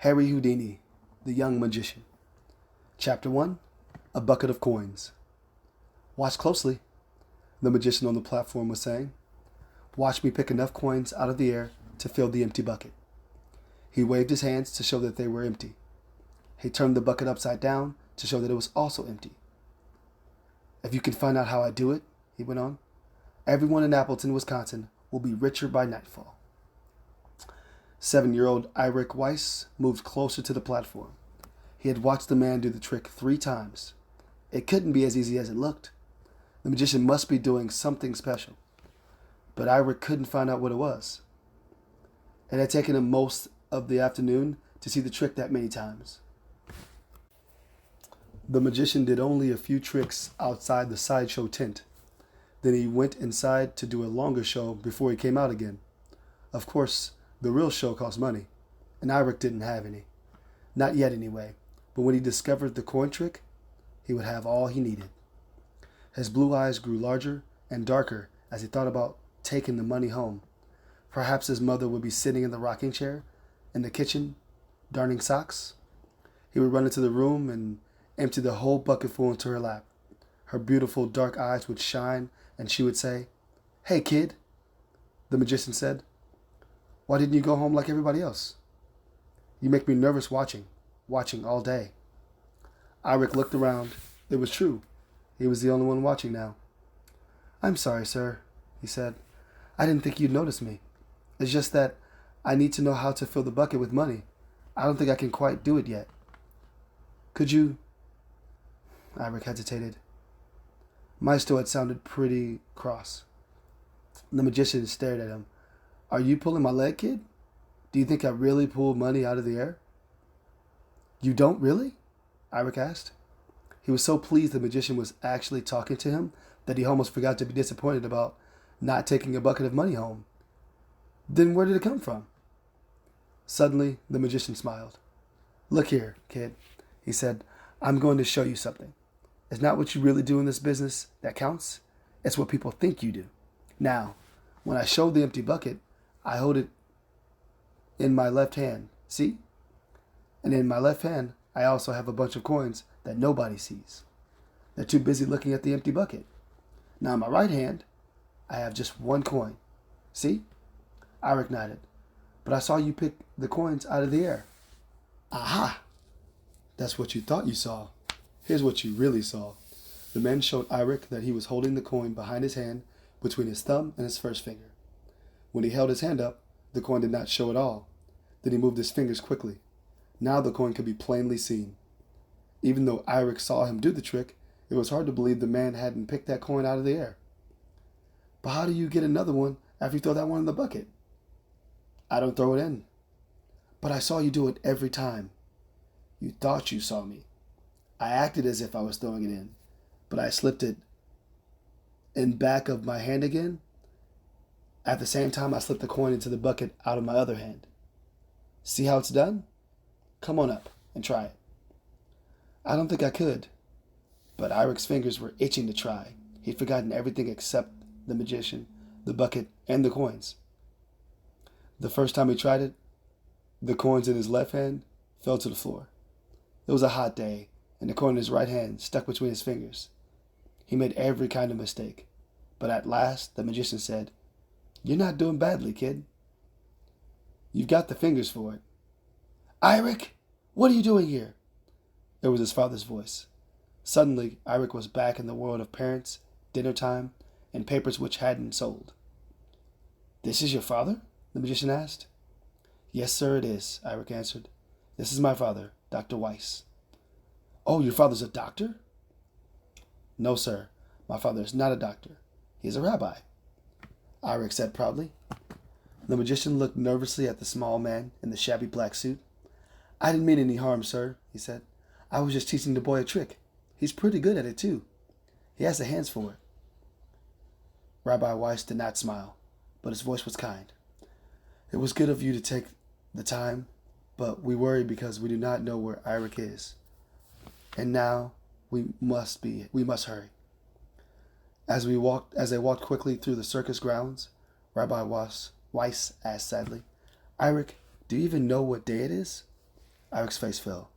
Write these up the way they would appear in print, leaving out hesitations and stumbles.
Harry Houdini, the Young Magician. Chapter 1, A Bucket of Coins. Watch closely, the magician on the platform was saying. Watch me pick enough coins out of the air to fill the empty bucket. He waved his hands to show that they were empty. He turned the bucket upside down to show that it was also empty. If you can find out how I do it, he went on, everyone in Appleton, Wisconsin will be richer by nightfall. 7-year-old Eric Weiss moved closer to the platform. He had watched the man do the trick 3 times. It couldn't be as easy as it looked. The magician must be doing something special. But Eric couldn't find out what it was. It had taken him most of the afternoon to see the trick that many times. The magician did only a few tricks outside the sideshow tent. Then he went inside to do a longer show before he came out again. Of course, the real show cost money, and Eric didn't have any. Not yet anyway, but when he discovered the coin trick, he would have all he needed. His blue eyes grew larger and darker as he thought about taking the money home. Perhaps his mother would be sitting in the rocking chair in the kitchen, darning socks. He would run into the room and empty the whole bucketful into her lap. Her beautiful dark eyes would shine, and she would say, "Hey, kid," the magician said. "Why didn't you go home like everybody else? You make me nervous watching all day." Eric looked around. It was true. He was the only one watching now. "I'm sorry, sir," he said. "I didn't think you'd notice me. It's just that I need to know how to fill the bucket with money. I don't think I can quite do it yet. Could you?" Eric hesitated. Maisto had sounded pretty cross. The magician stared at him. "Are you pulling my leg, kid? Do you think I really pull money out of the air?" "You don't really?" Eric asked. He was so pleased the magician was actually talking to him that he almost forgot to be disappointed about not taking a bucket of money home. "Then where did it come from?" Suddenly, the magician smiled. "Look here, kid," he said. "I'm going to show you something. It's not what you really do in this business that counts. It's what people think you do. Now, when I show the empty bucket, I hold it in my left hand, see? And in my left hand, I also have a bunch of coins that nobody sees. They're too busy looking at the empty bucket. Now in my right hand, I have just one coin. See?" Eric nodded. "But I saw you pick the coins out of the air." "Aha! That's what you thought you saw. Here's what you really saw." The man showed Eric that he was holding the coin behind his hand between his thumb and his first finger. When he held his hand up, the coin did not show at all. Then he moved his fingers quickly. Now the coin could be plainly seen. Even though Eric saw him do the trick, it was hard to believe the man hadn't picked that coin out of the air. "But how do you get another one after you throw that one in the bucket?" "I don't throw it in." "But I saw you do it every time." "You thought you saw me. I acted as if I was throwing it in, but I slipped it in back of my hand again. At the same time, I slipped the coin into the bucket out of my other hand. See how it's done? Come on up and try it." "I don't think I could." But Eric's fingers were itching to try. He'd forgotten everything except the magician, the bucket, and the coins. The first time he tried it, the coins in his left hand fell to the floor. It was a hot day, and the coin in his right hand stuck between his fingers. He made every kind of mistake. But at last, the magician said, "You're not doing badly, kid. You've got the fingers for it." "Eric, what are you doing here?" It was his father's voice. Suddenly, Eric was back in the world of parents, dinner time, and papers which hadn't sold. "This is your father?" the magician asked. "Yes, sir, it is," Eric answered. "This is my father, Dr. Weiss." "Oh, your father's a doctor?" "No, sir. My father is not a doctor. He is a rabbi," Eric said proudly. The magician looked nervously at the small man in the shabby black suit. "I didn't mean any harm, sir," he said. "I was just teaching the boy a trick. He's pretty good at it, too. He has the hands for it." Rabbi Weiss did not smile, but his voice was kind. "It was good of you to take the time, but we worry because we do not know where Eric is. And now we must hurry." As they walked quickly through the circus grounds, Rabbi Weiss asked sadly, "Eric, do you even know what day it is?" Irik's face fell.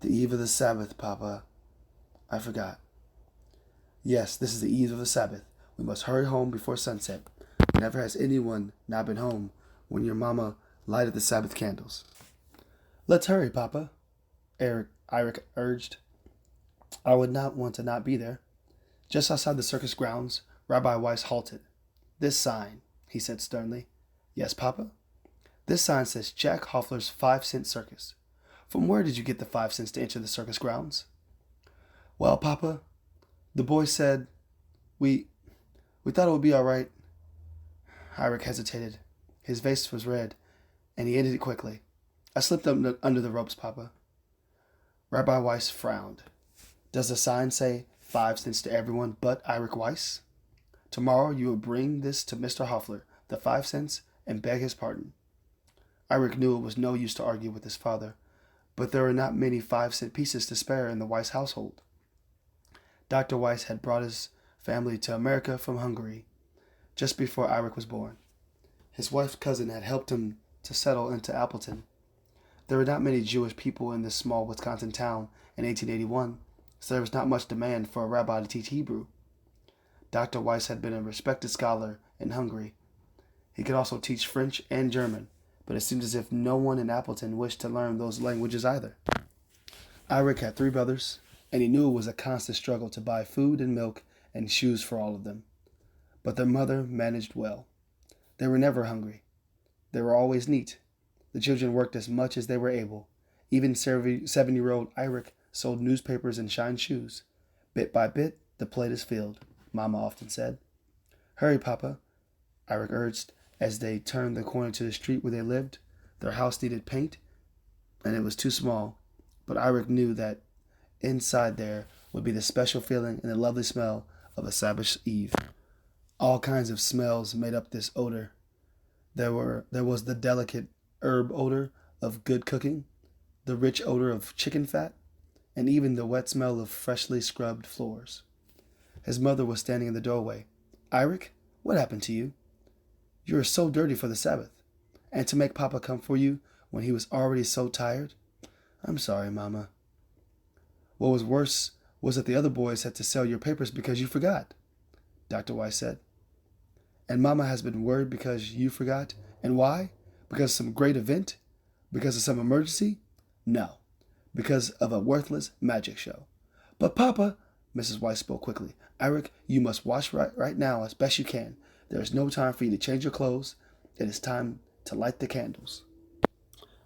The eve of the Sabbath, Papa. I forgot. Yes, this is the eve of the Sabbath. We must hurry home before sunset. Never has anyone not been home when your mama lighted the Sabbath candles. Let's hurry, Papa, Irik urged. I would not want to not be there. Just outside the circus grounds, Rabbi Weiss halted. This sign, he said sternly. Yes, Papa? This sign says Jack Hoffler's 5-cent circus. From where did you get the 5 cents to enter the circus grounds? Well, Papa, the boy said, we thought it would be all right. Irik hesitated. His face was red, and he ended it quickly. I slipped under the ropes, Papa. Rabbi Weiss frowned. Does the sign say 5 cents to everyone but Irik Weiss? Tomorrow you will bring this to Mr. Hoffler, the 5 cents, and beg his pardon. Irik knew it was no use to argue with his father, but there were not many 5-cent pieces to spare in the Weiss household. Dr. Weiss had brought his family to America from Hungary just before Irik was born. His wife's cousin had helped him to settle into Appleton. There were not many Jewish people in this small Wisconsin town in 1881, so there was not much demand for a rabbi to teach Hebrew. Dr. Weiss had been a respected scholar in Hungary. He could also teach French and German, but it seemed as if no one in Appleton wished to learn those languages either. Irik had 3 brothers, and he knew it was a constant struggle to buy food and milk and shoes for all of them. But their mother managed well. They were never hungry. They were always neat. The children worked as much as they were able. Even 7-year-old Irik sold newspapers and shined shoes. Bit by bit, the plate is filled, Mama often said. Hurry, Papa, Irik urged as they turned the corner to the street where they lived. Their house needed paint, and it was too small, but Irik knew that inside there would be the special feeling and the lovely smell of a Sabbath Eve. All kinds of smells made up this odor. There was the delicate herb odor of good cooking, the rich odor of chicken fat, and even the wet smell of freshly scrubbed floors. His mother was standing in the doorway. Irik, what happened to you? You are so dirty for the Sabbath, and to make Papa come for you when he was already so tired? I'm sorry, Mama. What was worse was that the other boys had to sell your papers because you forgot, Dr. Weiss said. And Mama has been worried because you forgot. And why? Because of some great event? Because of some emergency? No, because of a worthless magic show. But Papa, Mrs. Weiss spoke quickly, Irik, you must wash right now as best you can. There is no time for you to change your clothes. It is time to light the candles.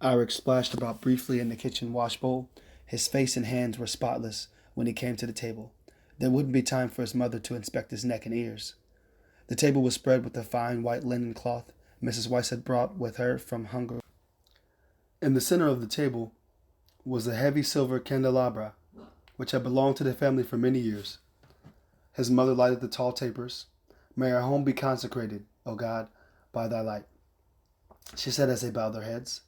Irik splashed about briefly in the kitchen wash bowl. His face and hands were spotless when he came to the table. There wouldn't be time for his mother to inspect his neck and ears. The table was spread with a fine white linen cloth Mrs. Weiss had brought with her from Hungary. In the center of the table was a heavy silver candelabra, which had belonged to the family for many years. His mother lighted the tall tapers. May our home be consecrated, O God, by thy light, she said as they bowed their heads.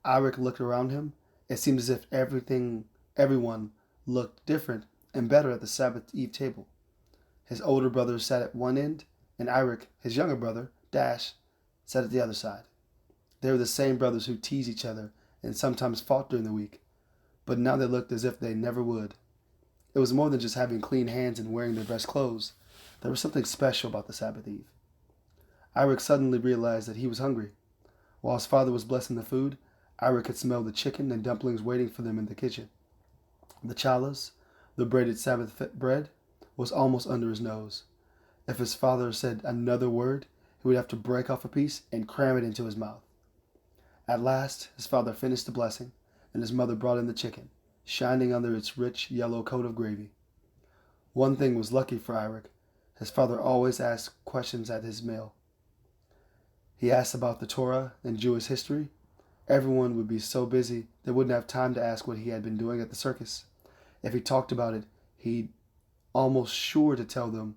Irik looked around him. It seemed as if everyone looked different and better at the Sabbath Eve table. His older brother sat at one end, and Irik, his younger brother, Dash, sat at the other side. They were the same brothers who teased each other and sometimes fought during the week, but now they looked as if they never would. It was more than just having clean hands and wearing their best clothes. There was something special about the Sabbath Eve. Irik suddenly realized that he was hungry. While his father was blessing the food, Irik could smell the chicken and dumplings waiting for them in the kitchen. The challahs, the braided Sabbath bread, was almost under his nose. If his father said another word, he would have to break off a piece and cram it into his mouth. At last, his father finished the blessing, and his mother brought in the chicken, shining under its rich yellow coat of gravy. One thing was lucky for Irik. His father always asked questions at his meal. He asked about the Torah and Jewish history. Everyone would be so busy they wouldn't have time to ask what he had been doing at the circus. If he talked about it, he'd almost sure to tell them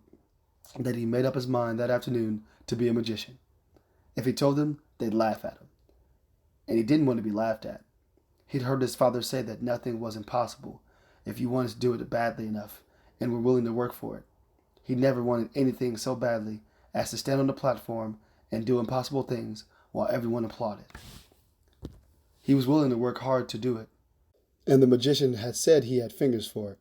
that he made up his mind that afternoon to be a magician. If he told them, they'd laugh at him. And he didn't want to be laughed at. He'd heard his father say that nothing was impossible if you wanted to do it badly enough and were willing to work for it. He never wanted anything so badly as to stand on the platform and do impossible things while everyone applauded. He was willing to work hard to do it. And the magician had said he had fingers for it.